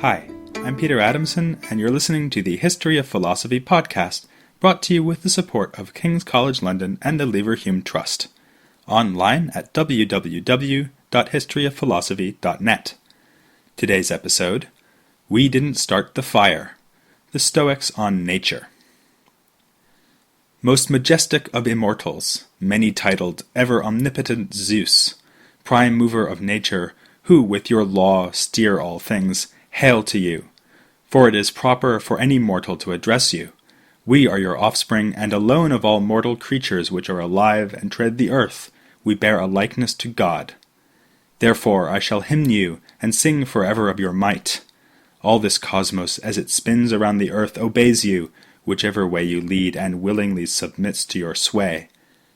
Hi, I'm Peter Adamson, and you're listening to the History of Philosophy podcast, brought to you with the support of King's College London and the Leverhulme Trust. Online at www.historyofphilosophy.net. Today's episode, We Didn't Start the Fire, the Stoics on Nature. Most majestic of immortals, many-titled, ever-omnipotent Zeus, prime mover of nature, who with your law steer all things, hail to you, for it is proper for any mortal to address you. We are your offspring, and alone of all mortal creatures which are alive and tread the earth, we bear a likeness to God. Therefore I shall hymn you, and sing forever of your might. All this cosmos, as it spins around the earth, obeys you, whichever way you lead, and willingly submits to your sway.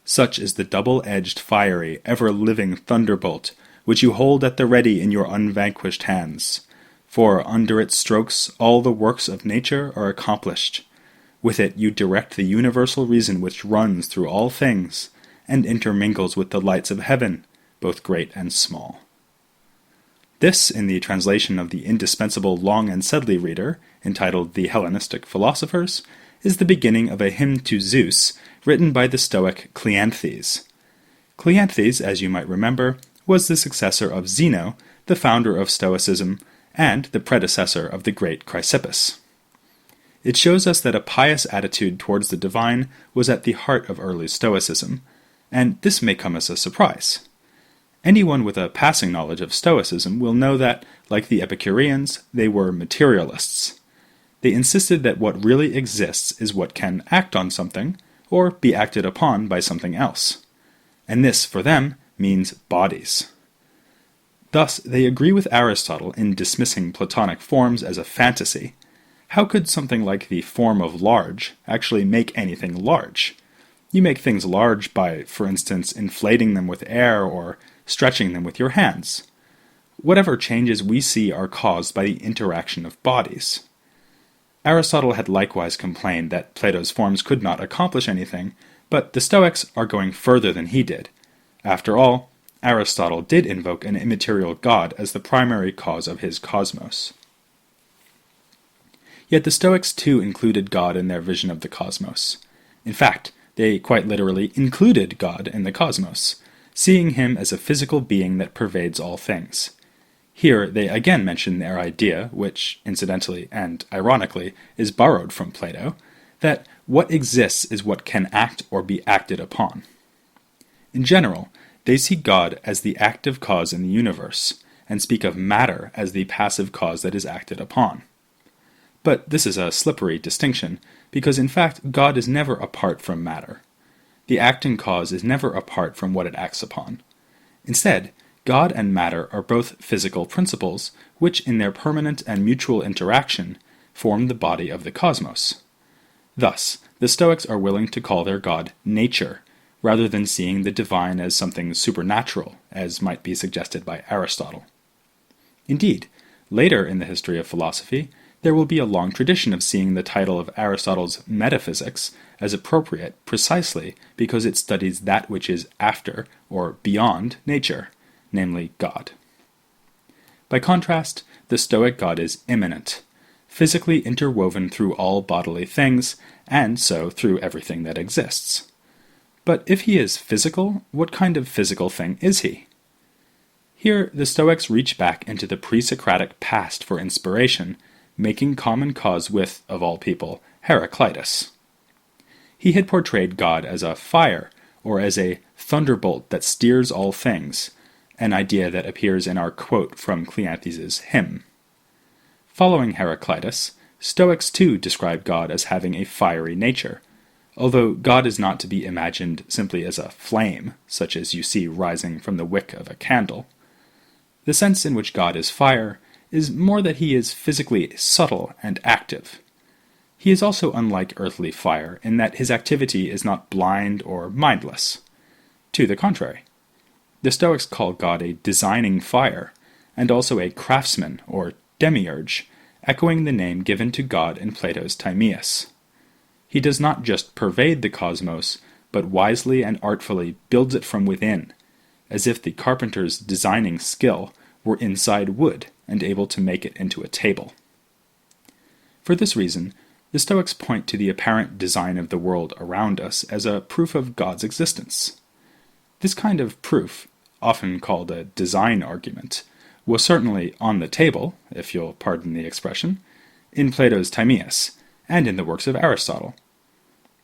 Such is the double-edged, fiery, ever-living thunderbolt, which you hold at the ready in your unvanquished hands. For under its strokes all the works of nature are accomplished. With it you direct the universal reason which runs through all things, and intermingles with the lights of heaven, both great and small. This, in the translation of the indispensable Long and Sedley reader, entitled The Hellenistic Philosophers, is the beginning of a hymn to Zeus, written by the Stoic Cleanthes. Cleanthes, as you might remember, was the successor of Zeno, the founder of Stoicism, and the predecessor of the great Chrysippus. It shows us that a pious attitude towards the divine was at the heart of early Stoicism, and this may come as a surprise. Anyone with a passing knowledge of Stoicism will know that, like the Epicureans, they were materialists. They insisted that what really exists is what can act on something, or be acted upon by something else. And this, for them, means bodies. Thus, they agree with Aristotle in dismissing Platonic forms as a fantasy. How could something like the form of large actually make anything large? You make things large by, for instance, inflating them with air or stretching them with your hands. Whatever changes we see are caused by the interaction of bodies. Aristotle had likewise complained that Plato's forms could not accomplish anything, but the Stoics are going further than he did. After all, Aristotle did invoke an immaterial god as the primary cause of his cosmos. Yet the Stoics too included God in their vision of the cosmos. In fact, they quite literally included God in the cosmos, seeing him as a physical being that pervades all things. Here they again mention their idea, which, incidentally and ironically, is borrowed from Plato, that what exists is what can act or be acted upon. In general, they see God as the active cause in the universe, and speak of matter as the passive cause that is acted upon. But this is a slippery distinction, because in fact God is never apart from matter. The acting cause is never apart from what it acts upon. Instead, God and matter are both physical principles, which in their permanent and mutual interaction form the body of the cosmos. Thus, the Stoics are willing to call their God nature, rather than seeing the divine as something supernatural, as might be suggested by Aristotle. Indeed, later in the history of philosophy, there will be a long tradition of seeing the title of Aristotle's Metaphysics as appropriate precisely because it studies that which is after, or beyond, nature, namely God. By contrast, the Stoic God is immanent, physically interwoven through all bodily things, and so through everything that exists. But if he is physical, what kind of physical thing is he? Here, the Stoics reach back into the pre-Socratic past for inspiration, making common cause with, of all people, Heraclitus. He had portrayed God as a fire, or as a thunderbolt that steers all things, an idea that appears in our quote from Cleanthes' hymn. Following Heraclitus, Stoics too describe God as having a fiery nature, although God is not to be imagined simply as a flame, such as you see rising from the wick of a candle. The sense in which God is fire is more that he is physically subtle and active. He is also unlike earthly fire in that his activity is not blind or mindless. To the contrary. The Stoics call God a designing fire, and also a craftsman or demiurge, echoing the name given to God in Plato's Timaeus. He does not just pervade the cosmos, but wisely and artfully builds it from within, as if the carpenter's designing skill were inside wood and able to make it into a table. For this reason, the Stoics point to the apparent design of the world around us as a proof of God's existence. This kind of proof, often called a design argument, was certainly on the table, if you'll pardon the expression, in Plato's Timaeus, and in the works of Aristotle.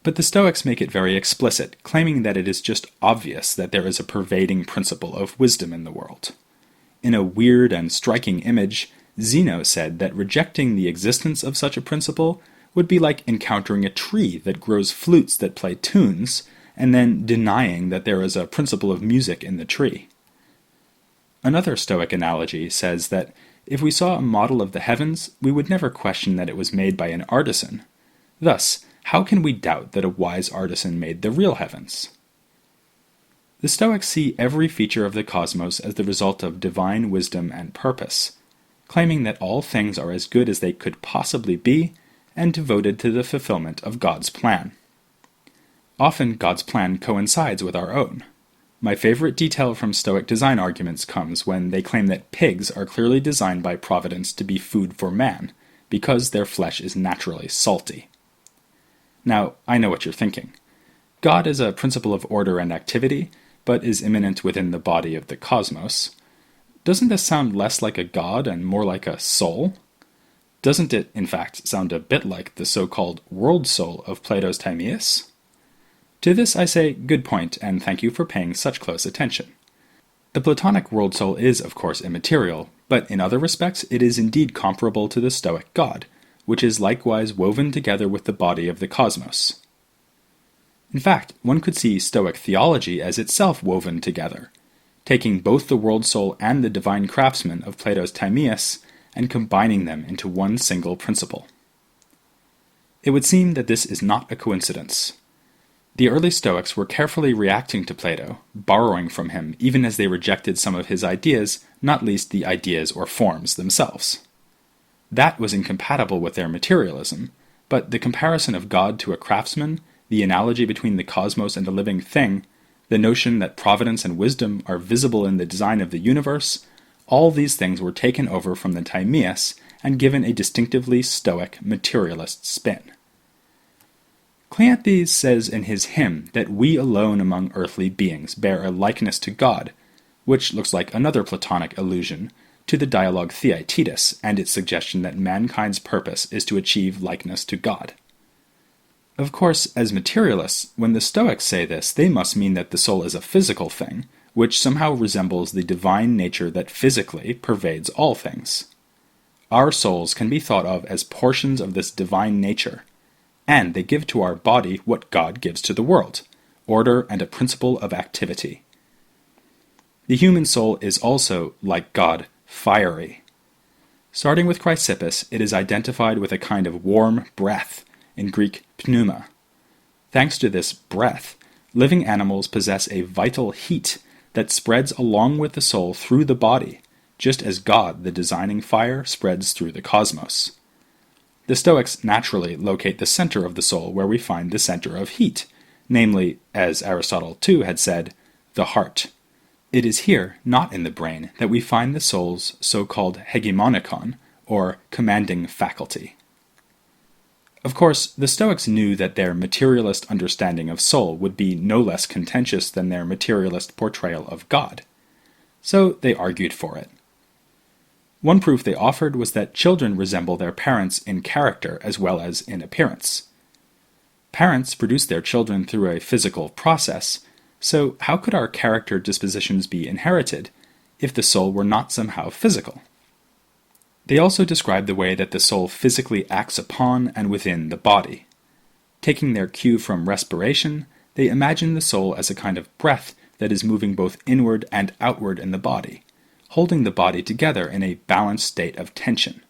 But the Stoics make it very explicit, claiming that it is just obvious that there is a pervading principle of wisdom in the world. In a weird and striking image, Zeno said that rejecting the existence of such a principle would be like encountering a tree that grows flutes that play tunes, and then denying that there is a principle of music in the tree. Another Stoic analogy says that if we saw a model of the heavens, we would never question that it was made by an artisan. Thus, how can we doubt that a wise artisan made the real heavens? The Stoics see every feature of the cosmos as the result of divine wisdom and purpose, claiming that all things are as good as they could possibly be, and devoted to the fulfillment of God's plan. Often God's plan coincides with our own. My favorite detail from Stoic design arguments comes when they claim that pigs are clearly designed by Providence to be food for man, because their flesh is naturally salty. Now, I know what you're thinking. God is a principle of order and activity, but is immanent within the body of the cosmos. Doesn't this sound less like a god and more like a soul? Doesn't it, in fact, sound a bit like the so-called world soul of Plato's Timaeus? To this I say, good point, and thank you for paying such close attention. The Platonic world soul is, of course, immaterial, but in other respects it is indeed comparable to the Stoic God, which is likewise woven together with the body of the cosmos. In fact, one could see Stoic theology as itself woven together, taking both the world soul and the divine craftsman of Plato's Timaeus and combining them into one single principle. It would seem that this is not a coincidence. The early Stoics were carefully reacting to Plato, borrowing from him even as they rejected some of his ideas, not least the ideas or forms themselves. That was incompatible with their materialism, but the comparison of God to a craftsman, the analogy between the cosmos and a living thing, the notion that providence and wisdom are visible in the design of the universe, all these things were taken over from the Timaeus and given a distinctively Stoic materialist spin. Cleanthes says in his hymn that we alone among earthly beings bear a likeness to God, which looks like another Platonic allusion to the dialogue Theaetetus and its suggestion that mankind's purpose is to achieve likeness to God. Of course, as materialists, when the Stoics say this, they must mean that the soul is a physical thing, which somehow resembles the divine nature that physically pervades all things. Our souls can be thought of as portions of this divine nature, and they give to our body what God gives to the world, order and a principle of activity. The human soul is also, like God, fiery. Starting with Chrysippus, it is identified with a kind of warm breath, in Greek pneuma. Thanks to this breath, living animals possess a vital heat that spreads along with the soul through the body, just as God, the designing fire, spreads through the cosmos. The Stoics naturally locate the center of the soul where we find the center of heat, namely, as Aristotle too had said, the heart. It is here, not in the brain, that we find the soul's so-called hegemonikon, or commanding faculty. Of course, the Stoics knew that their materialist understanding of soul would be no less contentious than their materialist portrayal of God. So they argued for it. One proof they offered was that children resemble their parents in character as well as in appearance. Parents produce their children through a physical process, so how could our character dispositions be inherited if the soul were not somehow physical? They also describe the way that the soul physically acts upon and within the body. Taking their cue from respiration, they imagine the soul as a kind of breath that is moving both inward and outward in the body, holding the body together in a balanced state of tension.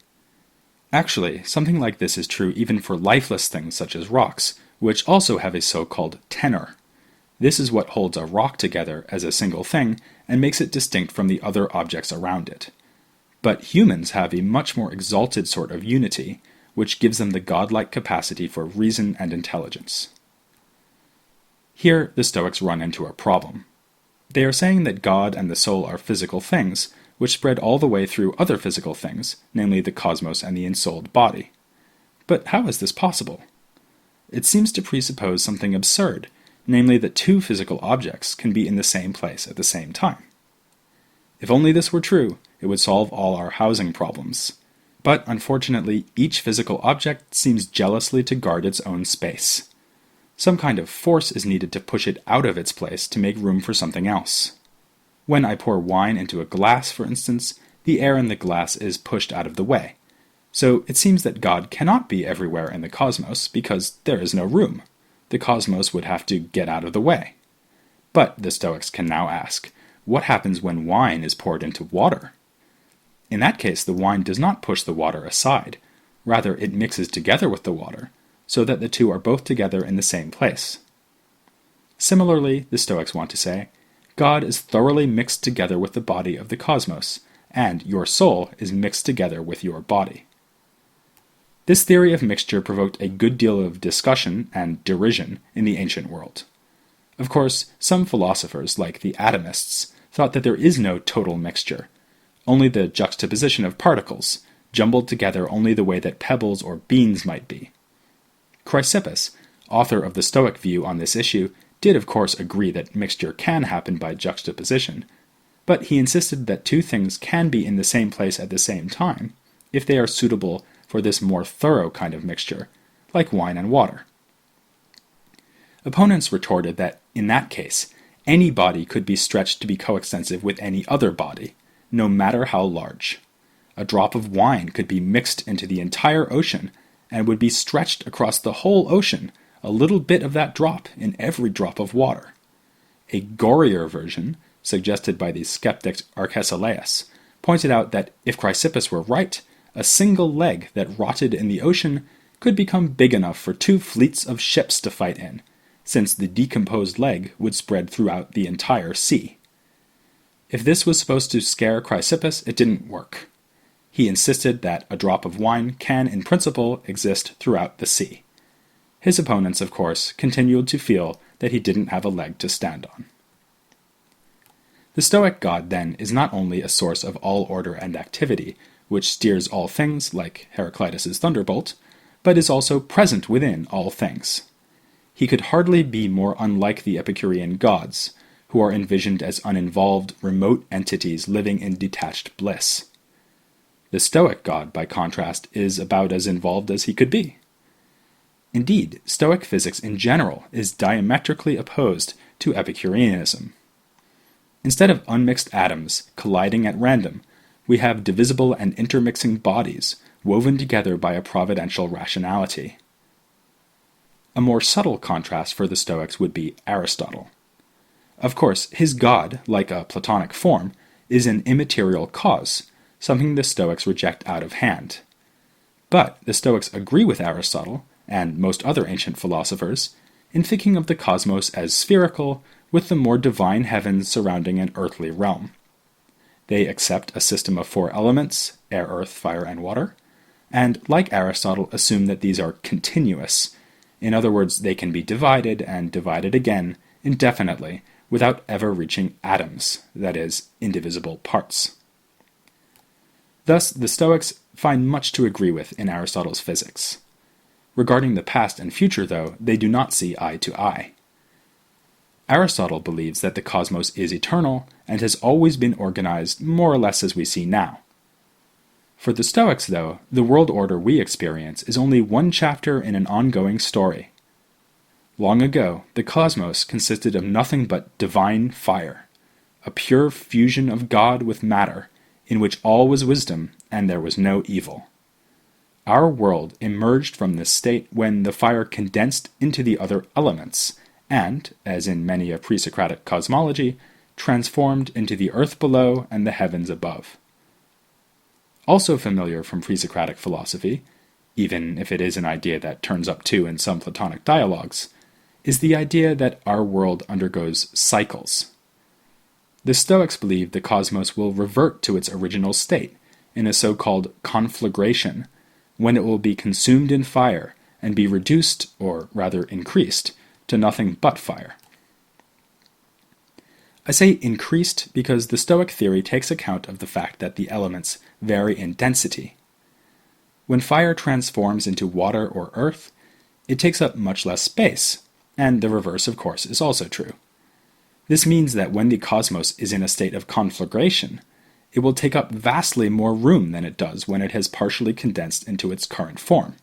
Actually, something like this is true even for lifeless things such as rocks, which also have a so-called tenor. This is what holds a rock together as a single thing and makes it distinct from the other objects around it. But humans have a much more exalted sort of unity, which gives them the godlike capacity for reason and intelligence. Here, the Stoics run into a problem. They are saying that God and the soul are physical things, which spread all the way through other physical things, namely the cosmos and the ensouled body. But how is this possible? It seems to presuppose something absurd, namely that two physical objects can be in the same place at the same time. If only this were true, it would solve all our housing problems. But unfortunately, each physical object seems jealously to guard its own space. Some kind of force is needed to push it out of its place to make room for something else. When I pour wine into a glass, for instance, the air in the glass is pushed out of the way. So it seems that God cannot be everywhere in the cosmos because there is no room. The cosmos would have to get out of the way. But the Stoics can now ask, what happens when wine is poured into water? In that case, the wine does not push the water aside. Rather, it mixes together with the water, so that the two are both together in the same place. Similarly, the Stoics want to say, God is thoroughly mixed together with the body of the cosmos, and your soul is mixed together with your body. This theory of mixture provoked a good deal of discussion and derision in the ancient world. Of course, some philosophers, like the atomists, thought that there is no total mixture, only the juxtaposition of particles, jumbled together only the way that pebbles or beans might be. Chrysippus, author of the Stoic view on this issue, did of course agree that mixture can happen by juxtaposition, but he insisted that two things can be in the same place at the same time, if they are suitable for this more thorough kind of mixture, like wine and water. Opponents retorted that, in that case, any body could be stretched to be coextensive with any other body, no matter how large. A drop of wine could be mixed into the entire ocean, and would be stretched across the whole ocean, a little bit of that drop in every drop of water. A gorier version, suggested by the skeptic Arcesilaus, pointed out that if Chrysippus were right, a single leg that rotted in the ocean could become big enough for 2 fleets of ships to fight in, since the decomposed leg would spread throughout the entire sea. If this was supposed to scare Chrysippus, it didn't work. He insisted that a drop of wine can, in principle, exist throughout the sea. His opponents, of course, continued to feel that he didn't have a leg to stand on. The Stoic God, then, is not only a source of all order and activity, which steers all things, like Heraclitus' thunderbolt, but is also present within all things. He could hardly be more unlike the Epicurean gods, who are envisioned as uninvolved, remote entities living in detached bliss. The Stoic God, by contrast, is about as involved as he could be. Indeed, Stoic physics in general is diametrically opposed to Epicureanism. Instead of unmixed atoms colliding at random, we have divisible and intermixing bodies woven together by a providential rationality. A more subtle contrast for the Stoics would be Aristotle. Of course, his God, like a Platonic form, is an immaterial cause, something the Stoics reject out of hand. But the Stoics agree with Aristotle, and most other ancient philosophers, in thinking of the cosmos as spherical, with the more divine heavens surrounding an earthly realm. They accept a system of 4 elements, air, earth, fire, and water, and, like Aristotle, assume that these are continuous. In other words, they can be divided and divided again, indefinitely, without ever reaching atoms, that is, indivisible parts. Thus, the Stoics find much to agree with in Aristotle's physics. Regarding the past and future, though, they do not see eye to eye. Aristotle believes that the cosmos is eternal and has always been organized more or less as we see now. For the Stoics, though, the world order we experience is only one chapter in an ongoing story. Long ago, the cosmos consisted of nothing but divine fire, a pure fusion of God with matter, in which all was wisdom and there was no evil. Our world emerged from this state when the fire condensed into the other elements, and, as in many a pre-Socratic cosmology, transformed into the earth below and the heavens above. Also familiar from pre-Socratic philosophy, even if it is an idea that turns up too in some Platonic dialogues, is the idea that our world undergoes cycles. The Stoics believe the cosmos will revert to its original state in a so-called conflagration, when it will be consumed in fire and be reduced, or rather increased, to nothing but fire. I say increased because the Stoic theory takes account of the fact that the elements vary in density. When fire transforms into water or earth, it takes up much less space, and the reverse, of course, is also true. This means that when the cosmos is in a state of conflagration, it will take up vastly more room than it does when it has partially condensed into its current form.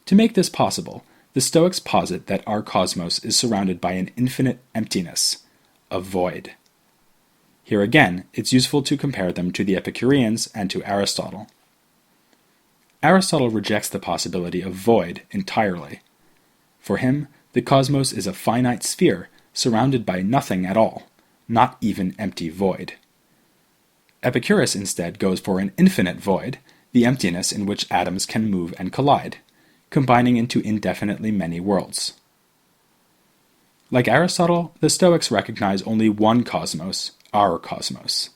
To make this possible, the Stoics posit that our cosmos is surrounded by an infinite emptiness, a void. Here again, it's useful to compare them to the Epicureans and to Aristotle. Aristotle rejects the possibility of void entirely. For him, the cosmos is a finite sphere surrounded by nothing at all, not even empty void. Epicurus instead goes for an infinite void, the emptiness in which atoms can move and collide, combining into indefinitely many worlds. Like Aristotle, the Stoics recognize only one cosmos, our cosmos.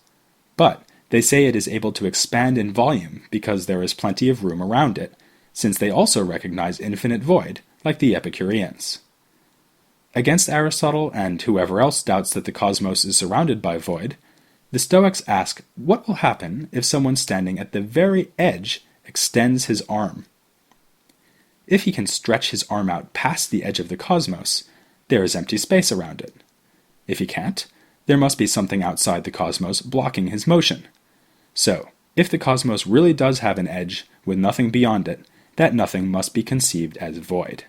But they say it is able to expand in volume because there is plenty of room around it, since they also recognize infinite void, like the Epicureans. Against Aristotle and whoever else doubts that the cosmos is surrounded by void, the Stoics ask what will happen if someone standing at the very edge extends his arm. If he can stretch his arm out past the edge of the cosmos, there is empty space around it. If he can't, there must be something outside the cosmos blocking his motion. So, if the cosmos really does have an edge with nothing beyond it, that nothing must be conceived as void.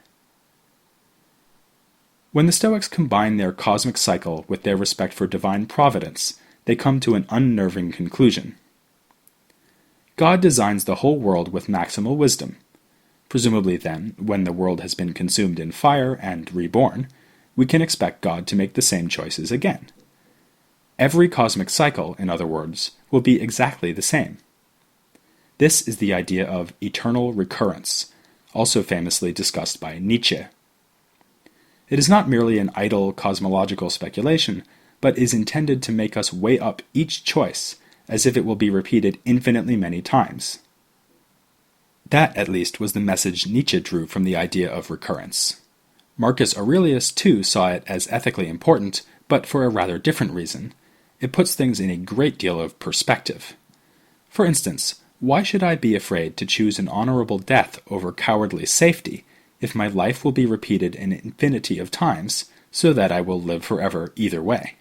When the Stoics combine their cosmic cycle with their respect for divine providence, they come to an unnerving conclusion. God designs the whole world with maximal wisdom. Presumably then, when the world has been consumed in fire and reborn, we can expect God to make the same choices again. Every cosmic cycle, in other words, will be exactly the same. This is the idea of eternal recurrence, also famously discussed by Nietzsche. It is not merely an idle cosmological speculation, but is intended to make us weigh up each choice as if it will be repeated infinitely many times. That, at least, was the message Nietzsche drew from the idea of recurrence. Marcus Aurelius, too, saw it as ethically important, but for a rather different reason. It puts things in a great deal of perspective. For instance, why should I be afraid to choose an honorable death over cowardly safety if my life will be repeated an infinity of times, so that I will live forever either way?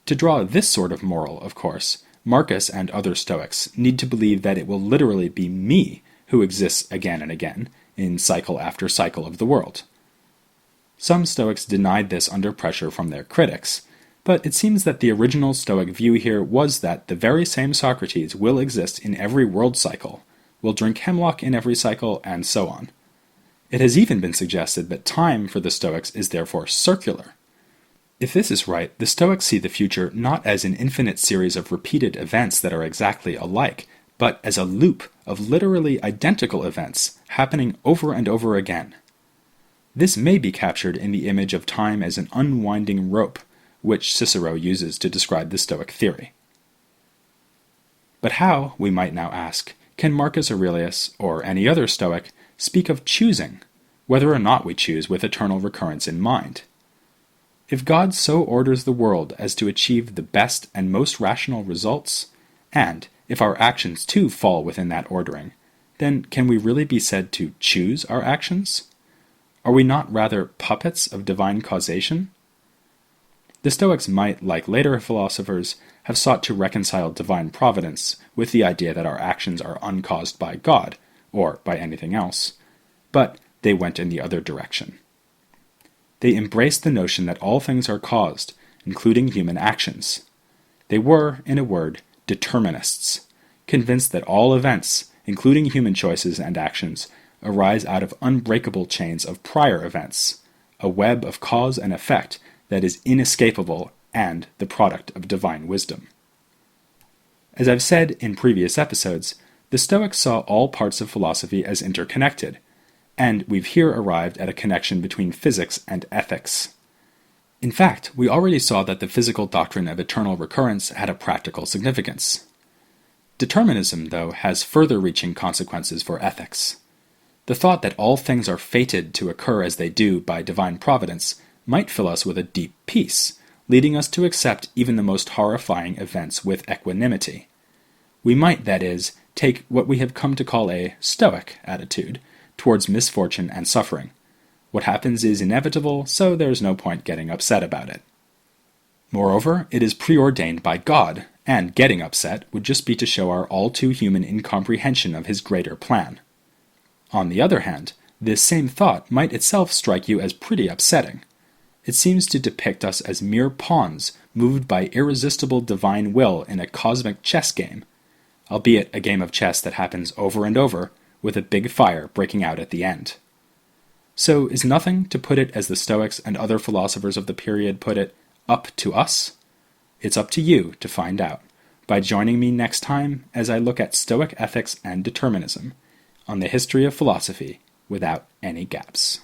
To draw this sort of moral, of course, Marcus and other Stoics need to believe that it will literally be me who exists again and again, in cycle after cycle of the world. Some Stoics denied this under pressure from their critics, but it seems that the original Stoic view here was that the very same Socrates will exist in every world cycle, will drink hemlock in every cycle, and so on. It has even been suggested that time for the Stoics is therefore circular. If this is right, the Stoics see the future not as an infinite series of repeated events that are exactly alike, but as a loop of literally identical events happening over and over again. This may be captured in the image of time as an unwinding rope, which Cicero uses to describe the Stoic theory. But how, we might now ask, can Marcus Aurelius, or any other Stoic, speak of choosing, whether or not we choose with eternal recurrence in mind? If God so orders the world as to achieve the best and most rational results, and if our actions too fall within that ordering, then can we really be said to choose our actions? Are we not rather puppets of divine causation? The Stoics might, like later philosophers, have sought to reconcile divine providence with the idea that our actions are uncaused by God, or by anything else, but they went in the other direction. They embraced the notion that all things are caused, including human actions. They were, in a word, determinists, convinced that all events, including human choices and actions, arise out of unbreakable chains of prior events, a web of cause and effect that is inescapable and the product of divine wisdom. As I've said in previous episodes, the Stoics saw all parts of philosophy as interconnected, and we've here arrived at a connection between physics and ethics. In fact, we already saw that the physical doctrine of eternal recurrence had a practical significance. Determinism, though, has further-reaching consequences for ethics. The thought that all things are fated to occur as they do by divine providence might fill us with a deep peace, leading us to accept even the most horrifying events with equanimity. We might, that is, take what we have come to call a Stoic attitude towards misfortune and suffering. What happens is inevitable, so there's no point getting upset about it. Moreover, it is preordained by God, and getting upset would just be to show our all-too-human incomprehension of his greater plan. On the other hand, this same thought might itself strike you as pretty upsetting. It seems to depict us as mere pawns moved by irresistible divine will in a cosmic chess game, albeit a game of chess that happens over and over, with a big fire breaking out at the end. So is nothing, to put it as the Stoics and other philosophers of the period put it, up to us? It's up to you to find out, by joining me next time as I look at Stoic ethics and determinism, on the history of philosophy without any gaps.